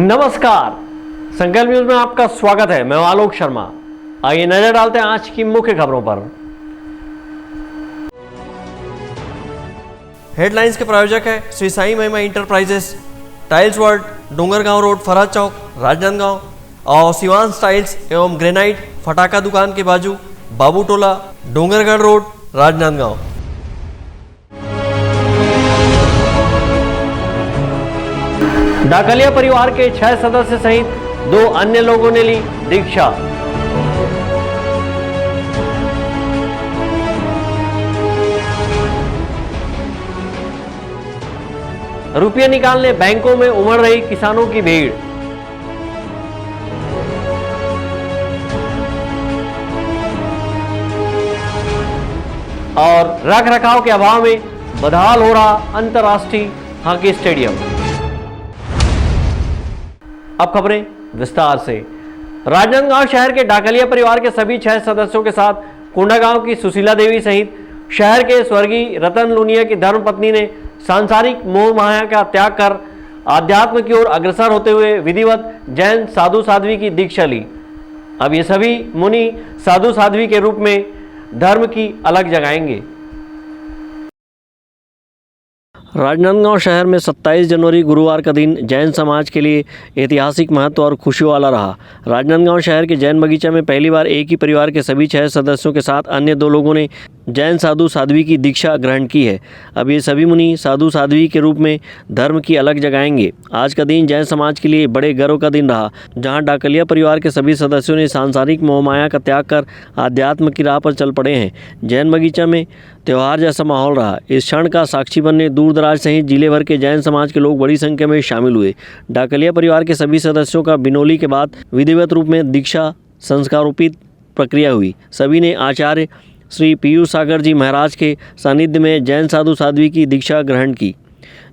नमस्कार, संकल्प न्यूज में आपका स्वागत है। मैं आलोक शर्मा। आइए नजर डालते हैं आज की मुख्य खबरों पर। हेडलाइंस के प्रायोजक है Shri Sai Mahima enterprises, tiles world, Dongargaon road, Faraz Chowk, Rajnandgaon और सिवान टाइल्स एवं ग्रेनाइट फटाका दुकान के बाजू, बाबू टोला, डोंगरगढ़ रोड, राजनांदगांव। डाकलिया परिवार के 6 सदस्य सहित 2 अन्य लोगों ने ली दीक्षा। रुपये निकालने बैंकों में उमड़ रही किसानों की भीड़। और रख रखाव के अभाव में बदहाल हो रहा अंतर्राष्ट्रीय हॉकी स्टेडियम। अब खबरें विस्तार से। राजनांदगांव शहर के डाकलिया परिवार के सभी 6 सदस्यों के साथ कोंडागांव की सुशीला देवी सहित शहर के स्वर्गीय रतन लूनिया की धर्मपत्नी ने सांसारिक मोह माया का त्याग कर आध्यात्म की ओर अग्रसर होते हुए विधिवत जैन साधु साध्वी की दीक्षा ली। अब ये सभी मुनि साधु साध्वी के रूप में धर्म की अलग जगाएंगे। राजनांदगांव शहर में 27 जनवरी गुरुवार का दिन जैन समाज के लिए ऐतिहासिक महत्व और खुशियों वाला रहा। राजनांदगांव शहर के जैन बगीचा में पहली बार एक ही परिवार के सभी 6 सदस्यों के साथ अन्य 2 लोगों ने जैन साधु साध्वी की दीक्षा ग्रहण की है। अब ये सभी मुनि साधु साध्वी के रूप में धर्म की अलग जगाएंगे। आज का दिन जैन समाज के लिए बड़े गर्व का दिन रहा, जहाँ डाकलिया परिवार के सभी सदस्यों ने सांसारिक मोहमाया का त्याग कर आध्यात्म की राह पर चल पड़े हैं। जैन बगीचा में त्यौहार जैसा माहौल रहा। इस क्षण का साक्षी बनने दूर दराज सहित जिले भर के जैन समाज के लोग बड़ी संख्या में शामिल हुए। डाकलिया परिवार के सभी सदस्यों का बिनौली के बाद विधिवत रूप में दीक्षा संस्कारोपित प्रक्रिया हुई। सभी ने आचार्य श्री पीयूष सागर जी महाराज के सानिध्य में जैन साधु साध्वी की दीक्षा ग्रहण की।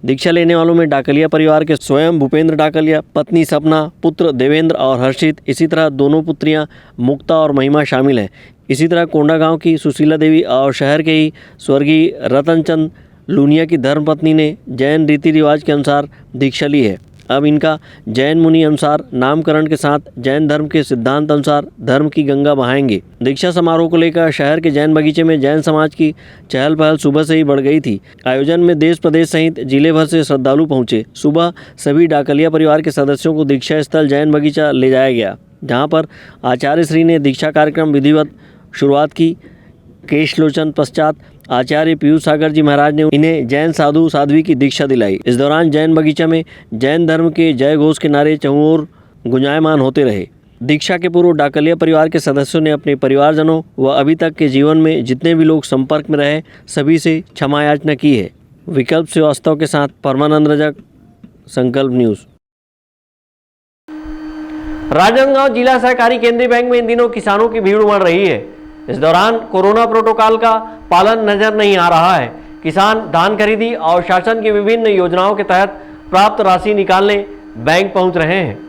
दीक्षा लेने वालों में डाकलिया परिवार के स्वयं भूपेंद्र डाकलिया, पत्नी सपना, पुत्र देवेंद्र और हर्षित, इसी तरह दोनों पुत्रियां मुक्ता और महिमा शामिल हैं। इसी तरह कोंडागांव की सुशीला देवी और शहर के ही स्वर्गीय रतनचंद लूनिया की धर्मपत्नी ने जैन रीति रिवाज के अनुसार दीक्षा ली है। अब इनका जैन मुनि अनुसार नामकरण के साथ जैन धर्म के सिद्धांत अनुसार धर्म की गंगा बहाएंगे। दीक्षा समारोह को लेकर शहर के जैन बगीचे में जैन समाज की चहल पहल सुबह से ही बढ़ गई थी। आयोजन में देश प्रदेश सहित जिले भर से श्रद्धालु पहुंचे। सुबह सभी डाकलिया परिवार के सदस्यों को दीक्षा स्थल जैन बगीचा ले जाया गया, जहाँ पर आचार्य श्री ने दीक्षा कार्यक्रम विधिवत शुरुआत की। केशलोचन पश्चात आचार्य पीयूष सागर जी महाराज ने इन्हें जैन साधु साध्वी की दीक्षा दिलाई। इस दौरान जैन बगीचा में जैन धर्म के जय घोष के नारे चहुओर गुंजायमान होते रहे। दीक्षा के पूर्व डाकलिया परिवार के सदस्यों ने अपने परिवारजनों व अभी तक के जीवन में जितने भी लोग संपर्क में रहे सभी से क्षमा याचना की है। विकल्प श्रीवास्तव के साथ परमानंद रजक, संकल्प न्यूज। राजनांदगांव जिला सहकारी केंद्रीय बैंक में इन दिनों किसानों की भीड़ उमड़ रही है। इस दौरान कोरोना प्रोटोकॉल का पालन नजर नहीं आ रहा है। किसान धान खरीदी और शासन की विभिन्न योजनाओं के तहत प्राप्त राशि निकालने बैंक पहुंच रहे हैं।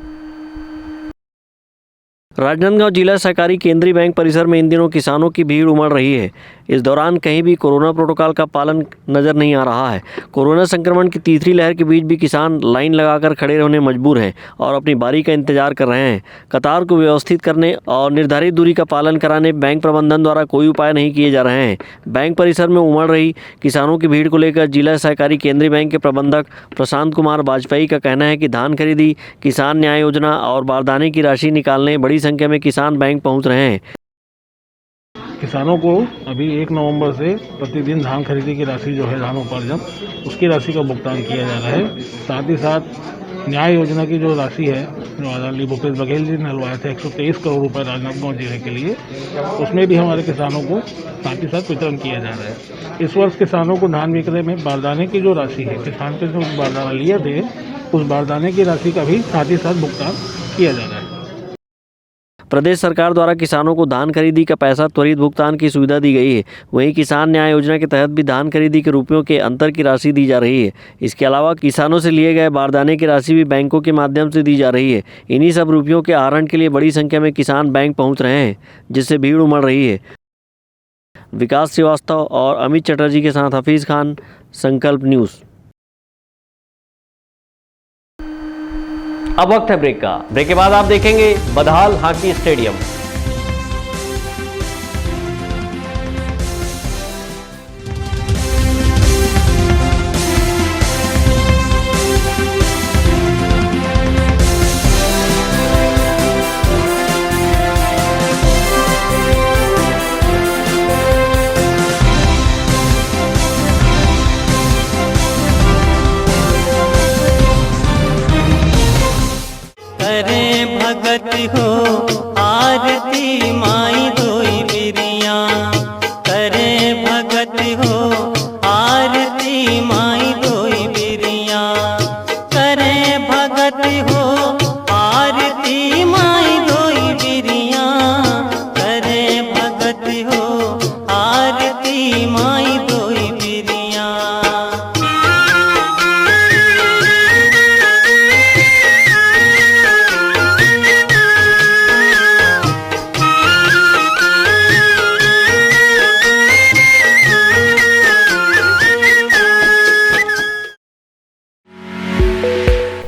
राजनांदगांव जिला सहकारी केंद्रीय बैंक परिसर में इन दिनों किसानों की भीड़ उमड़ रही है। इस दौरान कहीं भी कोरोना प्रोटोकॉल का पालन नजर नहीं आ रहा है। कोरोना संक्रमण की तीसरी लहर के बीच भी किसान लाइन लगाकर खड़े रहने मजबूर हैं और अपनी बारी का इंतजार कर रहे हैं। कतार को व्यवस्थित करने और निर्धारित दूरी का पालन कराने बैंक प्रबंधन द्वारा कोई उपाय नहीं किए जा रहे हैं। बैंक परिसर में उमड़ रही किसानों की भीड़ को लेकर जिला सहकारी केंद्रीय बैंक के प्रबंधक प्रशांत कुमार वाजपेयी का कहना है कि धान खरीदी, किसान न्याय योजना और बारदाने की राशि निकालने बड़ी संख्या में किसान बैंक पहुंच रहे हैं। किसानों को अभी 1 नवंबर से प्रतिदिन धान खरीदी की राशि जो है, धान उपार्जन, उसकी राशि का भुगतान किया जा रहा है। साथ ही साथ न्याय योजना की जो राशि है, जो आदरणीय भूपेश बघेल जी ने हलवाए थे 123 करोड़ रुपए राजनांदगांव जिले के लिए, उसमें भी हमारे किसानों को साथ ही साथ वितरण किया जा रहा है। इस वर्ष किसानों को धान विक्रय में बारदाने की जो राशि है, किसान के जो बारदाना लिए थे उस बारदाने की राशि का भी साथ ही साथ भुगतान किया जा रहा है। प्रदेश सरकार द्वारा किसानों को धान खरीदी का पैसा त्वरित भुगतान की सुविधा दी गई है। वहीं किसान न्याय योजना के तहत भी धान खरीदी के रुपयों के अंतर की राशि दी जा रही है। इसके अलावा किसानों से लिए गए बारदाने की राशि भी बैंकों के माध्यम से दी जा रही है। इन्हीं सब रुपयों के आहरण के लिए बड़ी संख्या में किसान बैंक पहुंच रहे हैं, जिससे भीड़ उमड़ रही है। विकास श्रीवास्तव और अमित चटर्जी के साथ हफीज खान, संकल्प न्यूज़। अब वक्त है ब्रेक का। ब्रेक के बाद आप देखेंगे बदहाल हॉकी स्टेडियम। भगत हो आरती माई धोई बिरिया, करे भगत हो आरती माई धोई बिरिया, करे भगत हो आरती माई धोई बिरिया, करे भगत हो आरती माई धोई बिरिया।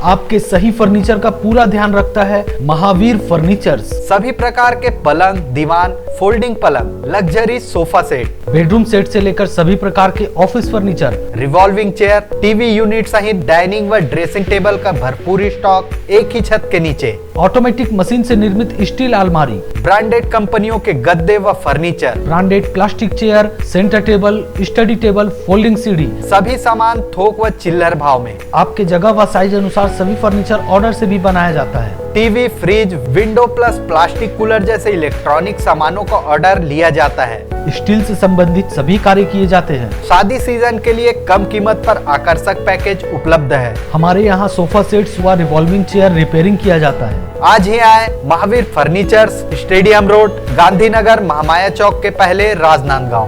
आपके सही फर्नीचर का पूरा ध्यान रखता है महावीर फर्नीचर्स। सभी प्रकार के पलंग, दीवान, फोल्डिंग पलंग, luxury sofa set, bedroom set से लेकर सभी प्रकार के office furniture, revolving chair, TV unit सहित डाइनिंग व ड्रेसिंग टेबल का भरपूर स्टॉक एक ही छत के नीचे। ऑटोमेटिक मशीन से निर्मित स्टील अलमारी, ब्रांडेड कंपनियों के गद्दे व furniture, branded plastic chair, centre table, study table, folding सीढ़ी, सभी सामान थोक व चिल्लर भाव में। आपके जगह व साइज अनुसार सभी फर्नीचर ऑर्डर से भी बनाया जाता है। TV, fridge, window plus plastic cooler जैसे इलेक्ट्रॉनिक सामानों का ऑर्डर लिया जाता है। स्टील से संबंधित सभी कार्य किए जाते हैं। शादी सीजन के लिए कम कीमत पर आकर्षक पैकेज उपलब्ध है। हमारे यहाँ सोफा सेट्स व रिवॉल्विंग चेयर रिपेयरिंग किया जाता है। आज ही आए Mahavir furnitures, stadium road, Gandhinagar, Mahamaya Chowk के पहले, राजनांदगांव।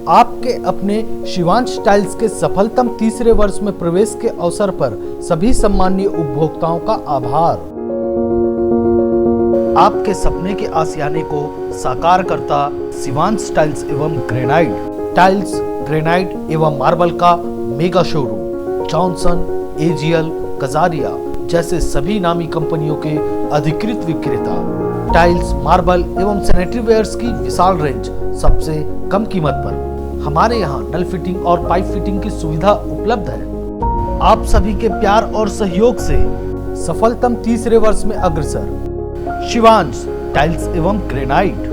आपके अपने शिवांश टाइल्स के सफलतम तीसरे वर्ष में प्रवेश के अवसर पर सभी सम्मानीय उपभोक्ताओं का आभार। आपके सपने के आशियाने को साकार करता शिवांश टाइल्स एवं ग्रेनाइट टाइल्स, ग्रेनाइट एवं मार्बल का mega showroom. Johnson, AGL, Kajaria जैसे सभी नामी कंपनियों के अधिकृत विक्रेता। टाइल्स, मार्बल एवं सैनिटरी वेयर्स की विशाल रेंज सबसे कम कीमत पर। हमारे यहाँ नल फिटिंग और पाइप फिटिंग की सुविधा उपलब्ध है। आप सभी के प्यार और सहयोग से सफलतम तीसरे वर्ष में अग्रसर शिवांश टाइल्स एवं ग्रेनाइट।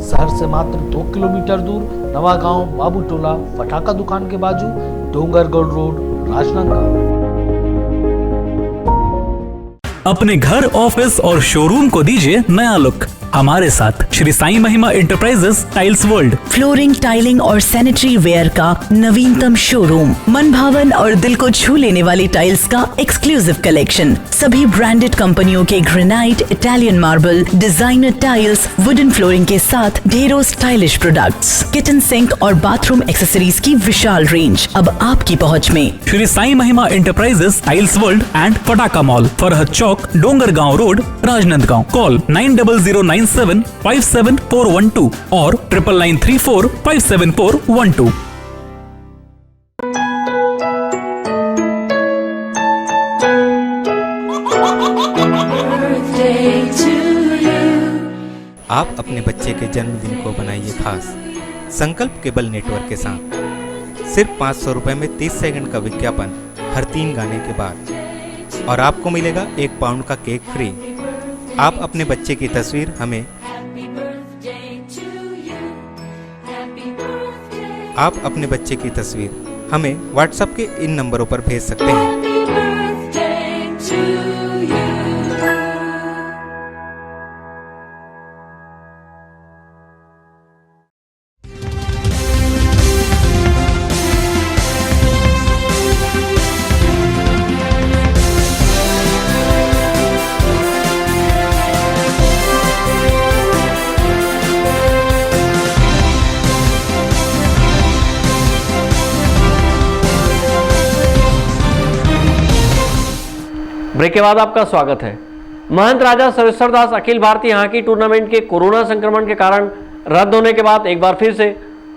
शहर से मात्र 2 किलोमीटर दूर, नवागांव, बाबूटोला, फटाका दुकान के बाजू, डोंगरगढ़ रोड, राजनांदगांव। अपने घर, ऑफिस और शोरूम को दीजिए नया लुक हमारे साथ Shri Sai Mahima enterprises tiles world. Flooring, tiling और सैनिटरी वेयर का नवीनतम शोरूम, मन भावन और दिल को छू लेने वाली टाइल्स का एक्सक्लूसिव कलेक्शन, सभी ब्रांडेड कंपनियों के granite, Italian marble, designer tiles, wooden flooring के साथ ढेरों स्टाइलिश प्रोडक्ट्स, किचन सिंक और बाथरूम एक्सेसरीज की विशाल रेंज अब आपकी पहुंच में। Shri Sai Mahima enterprises tiles world and Pataka mall, Farhad Chowk, Dongargaon road, Rajnandgaon. Call 9009757412 और 9934574412। आप अपने बच्चे के जन्मदिन को बनाइए खास संकल्प केबल नेटवर्क के साथ। सिर्फ 500 रुपए में 30 सेकंड का विज्ञापन हर 3 गाने के बाद और आपको मिलेगा 1 पाउंड का केक फ्री। आप अपने बच्चे की तस्वीर हमें व्हाट्सएप के इन नंबरों पर भेज सकते हैं। ब्रेक के बाद आपका स्वागत है। महंत राजा सरेश्वर दास अखिल भारतीय हॉकी टूर्नामेंट के कोरोना संक्रमण के कारण रद्द होने के बाद एक बार फिर से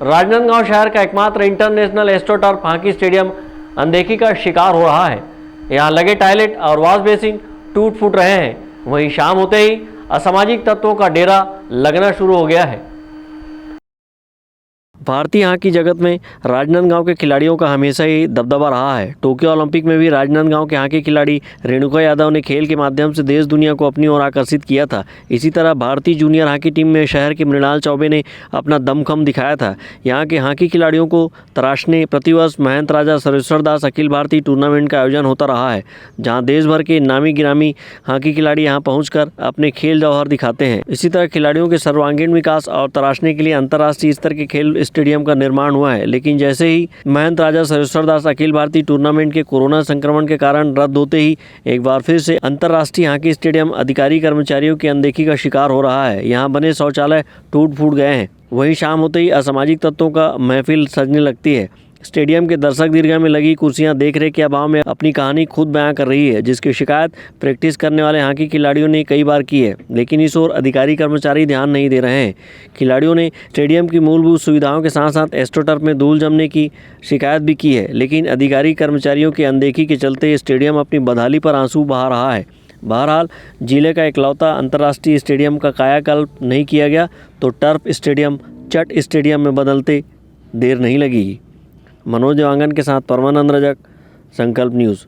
राजनांदगांव शहर का एकमात्र इंटरनेशनल एस्ट्रोटर्फ हॉकी स्टेडियम अनदेखी का शिकार हो रहा है। यहाँ लगे टॉयलेट और वॉश बेसिन टूट फूट रहे हैं। वहीं शाम होते ही असामाजिक तत्वों का डेरा लगना शुरू हो गया है। भारतीय हॉकी जगत में राजनांदगांव के खिलाड़ियों का हमेशा ही दबदबा रहा है। टोक्यो ओलंपिक में भी राजनांदगांव के हॉकी खिलाड़ी रेणुका यादव ने खेल के माध्यम से देश दुनिया को अपनी ओर आकर्षित किया था। इसी तरह भारतीय जूनियर हॉकी टीम में शहर के मृणाल चौबे ने अपना दमखम दिखाया था। यहाँ के हॉकी खिलाड़ियों को तराशने प्रतिवर्ष महंत राजा सर्वेश्वर दास अखिल भारतीय टूर्नामेंट का आयोजन होता रहा है, जहाँ देश भर के नामी गिरामी हॉकी खिलाड़ी यहाँ पहुँचकर अपने खेल जौहर दिखाते हैं। इसी तरह खिलाड़ियों के सर्वांगीण विकास और तराशने के लिए अंतर्राष्ट्रीय स्तर के खेल स्टेडियम का निर्माण हुआ है। लेकिन जैसे ही महंत राजा सर्वेश्वर दास अखिल भारतीय टूर्नामेंट के कोरोना संक्रमण के कारण रद्द होते ही एक बार फिर से अंतर्राष्ट्रीय हॉकी स्टेडियम अधिकारी कर्मचारियों की अनदेखी का शिकार हो रहा है। यहाँ बने शौचालय टूट फूट गए हैं। वहीं शाम होते ही असामाजिक तत्वों का महफिल सजने लगती है। स्टेडियम के दर्शक दीर्घा में लगी कुर्सियां देखरेख के अभाव में अपनी कहानी खुद बयां कर रही है, जिसकी शिकायत प्रैक्टिस करने वाले हॉकी खिलाड़ियों ने कई बार की है, लेकिन इस ओर अधिकारी कर्मचारी ध्यान नहीं दे रहे हैं। खिलाड़ियों ने स्टेडियम की मूलभूत सुविधाओं के साथ साथ एस्ट्रोटर्फ में धूल जमने की शिकायत भी की है, लेकिन अधिकारी कर्मचारियों की अनदेखी के चलते स्टेडियम अपनी बदहाली पर आंसू बहा रहा है। बहरहाल जिले का इकलौता अंतर्राष्ट्रीय स्टेडियम का कायाकल्प नहीं किया गया तो टर्फ स्टेडियम चट स्टेडियम में बदलते देर नहीं लगेगी। मनोज देवांगन के साथ परमानंद रजक, संकल्प न्यूज।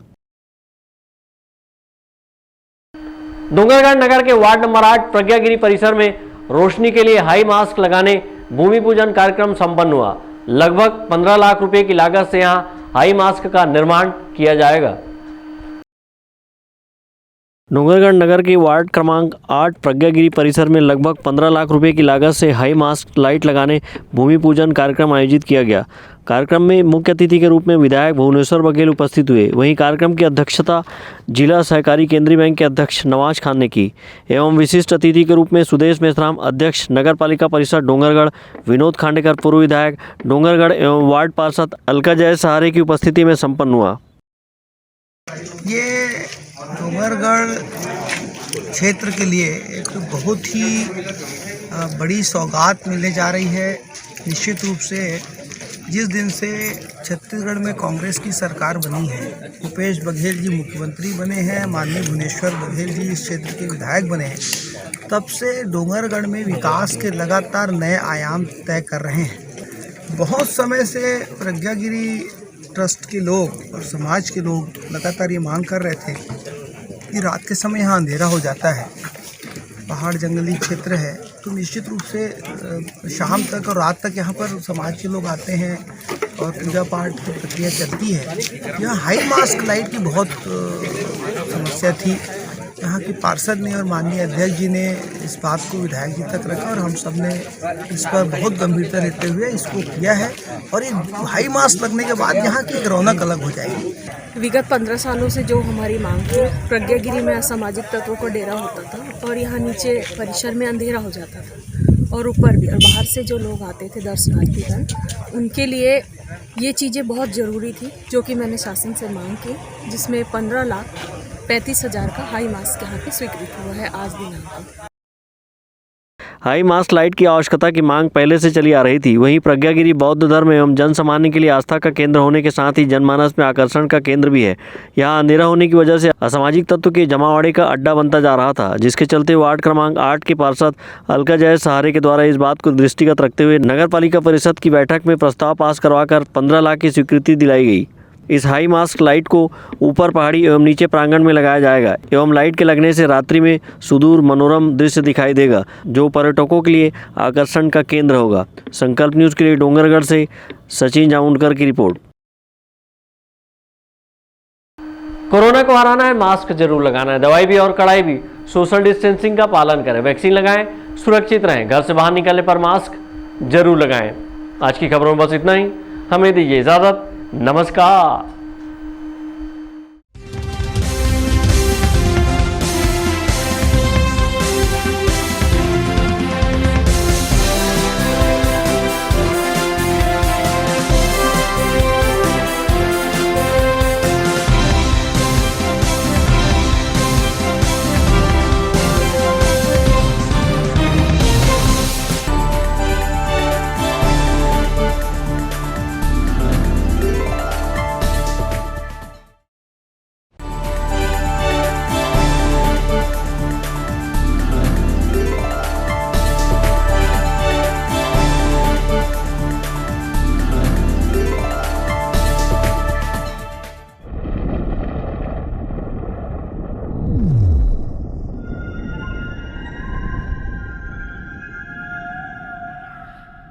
डोंगरगढ़ नगर के वार्ड नंबर 8 प्रज्ञागिरी परिसर में रोशनी के लिए हाई मास्क लगाने भूमि पूजन कार्यक्रम संपन्न हुआ। लगभग 15 लाख रुपए की लागत से यहां हाई मास्क का निर्माण किया जाएगा। डोंगरगढ़ नगर के वार्ड क्रमांक 8 प्रज्ञागिरी परिसर में लगभग 15 लाख रुपए की लागत से हाई मास्क लाइट लगाने भूमि पूजन कार्यक्रम आयोजित किया गया। कार्यक्रम में मुख्य अतिथि के रूप में विधायक भुवनेश्वर बघेल उपस्थित हुए। वहीं कार्यक्रम की अध्यक्षता जिला सहकारी केंद्रीय बैंक के अध्यक्ष नवाज खान ने की एवं विशिष्ट अतिथि के रूप में सुदेश मेश्राम अध्यक्ष नगर पालिका परिषद डोंगरगढ़, विनोद खांडेकर पूर्व विधायक डोंगरगढ़ एवं वार्ड पार्षद अलका जय सहारे की उपस्थिति में संपन्न हुआ। ये डोंगरगढ़ क्षेत्र के लिए एक बहुत ही बड़ी सौगात मिलने जा रही है। निश्चित रूप से जिस दिन से छत्तीसगढ़ में कांग्रेस की सरकार बनी है, भूपेश बघेल जी मुख्यमंत्री बने हैं, माननीय भुवनेश्वर बघेल जी इस क्षेत्र के विधायक बने हैं, तब से डोंगरगढ़ में विकास के लगातार नए आयाम तय कर रहे हैं। बहुत समय से प्रज्ञागिरी ट्रस्ट के लोग और समाज के लोग लगातार ये मांग कर रहे थे कि रात के समय यहाँ अंधेरा हो जाता है, पहाड़ जंगली क्षेत्र है, तो निश्चित रूप से शाम तक और रात तक यहाँ पर समाज के लोग आते हैं और पूजा पाठ की प्रक्रिया चलती है। यहाँ हाई मास्क लाइट की बहुत समस्या थी। यहाँ के पार्षद ने और माननीय अध्यक्ष जी ने इस बात को विधायक जी तक रखा और हम सब ने इस पर बहुत गंभीरता लेते हुए इसको किया है और ये हाई मास्क लगने के बाद यहाँ की एक रौनक अलग हो जाएगी। विगत 15 सालों से जो हमारी मांग थी, प्रज्ञागिरी में असामाजिक तत्वों का डेरा होता था और यहाँ नीचे परिसर में अंधेरा हो जाता था और ऊपर भी, और बाहर से जो लोग आते थे दर्शनार्थीगण, उनके लिए ये चीज़ें बहुत ज़रूरी थी, जो कि मैंने शासन से मांग की, जिसमें 15,35,000 का हाई मास्क यहाँ पे स्वीकृत हुआ है आज दिनांक। हाई मास्क लाइट की आवश्यकता की मांग पहले से चली आ रही थी। वहीं प्रज्ञागिरी बौद्ध धर्म एवं जन सामान्य के लिए आस्था का केंद्र होने के साथ ही जनमानस में आकर्षण का केंद्र भी है। यहाँ अंधेरा होने की वजह से असामाजिक तत्व के जमावड़े का अड्डा बनता जा रहा था, जिसके चलते वार्ड क्रमांक 8 के पार्षद अलका जय सहारे के द्वारा इस बात को दृष्टिगत रखते हुए नगर पालिका परिषद की बैठक में प्रस्ताव पास करवाकर 15 लाख की स्वीकृति दिलाई गई। इस हाई मास्क लाइट को ऊपर पहाड़ी एवं नीचे प्रांगण में लगाया जाएगा एवं लाइट के लगने से रात्रि में सुदूर मनोरम दृश्य दिखाई देगा, जो पर्यटकों के लिए आकर्षण का केंद्र होगा। संकल्प न्यूज़ के लिए डोंगरगढ़ से सचिन जामुनकर की रिपोर्ट। कोरोना को हराना है, मास्क जरूर लगाना है, दवाई भी और कड़ाई भी, सोशल डिस्टेंसिंग का पालन करें, वैक्सीन लगाएं, सुरक्षित रहें, घर से बाहर निकलने पर मास्क जरूर लगाएं। आज की खबरों में बस इतना ही, हमें दीजिए इजाजत, नमस्कार।